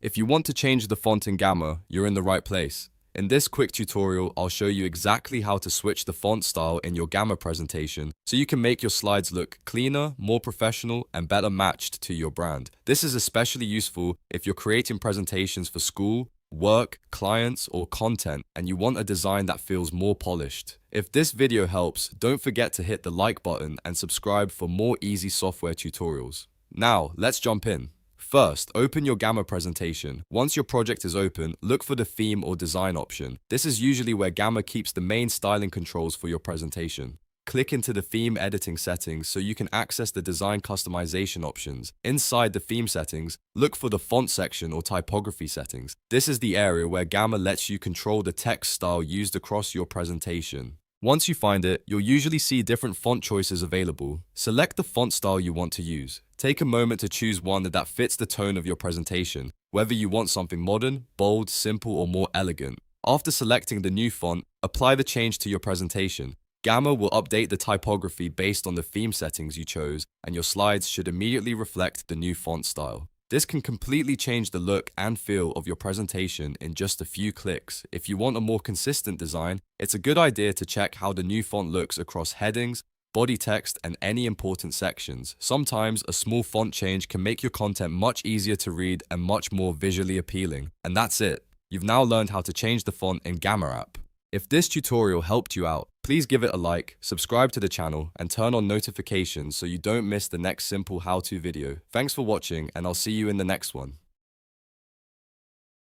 If you want to change the font in Gamma, you're in the right place. In this quick tutorial, I'll show you exactly how to switch the font style in your Gamma presentation so you can make your slides look cleaner, more professional, and better matched to your brand. This is especially useful if you're creating presentations for school, work, clients, or content, and you want a design that feels more polished. If this video helps, don't forget to hit the like button and subscribe for more easy software tutorials. Now, let's jump in. First, open your Gamma presentation. Once your project is open, look for the theme or design option. This is usually where Gamma keeps the main styling controls for your presentation. Click into the theme editing settings so you can access the design customization options. Inside the theme settings, look for the font section or typography settings. This is the area where Gamma lets you control the text style used across your presentation. Once you find it, you'll usually see different font choices available. Select the font style you want to use. Take a moment to choose one that fits the tone of your presentation, whether you want something modern, bold, simple, or more elegant. After selecting the new font, apply the change to your presentation. Gamma will update the typography based on the theme settings you chose, and your slides should immediately reflect the new font style. This can completely change the look and feel of your presentation in just a few clicks. If you want a more consistent design, it's a good idea to check how the new font looks across headings, body text, and any important sections. Sometimes a small font change can make your content much easier to read and much more visually appealing. And that's it. You've now learned how to change the font in Gamma app. If this tutorial helped you out, please give it a like, subscribe to the channel, and turn on notifications so you don't miss the next simple how-to video. Thanks for watching, and I'll see you in the next one.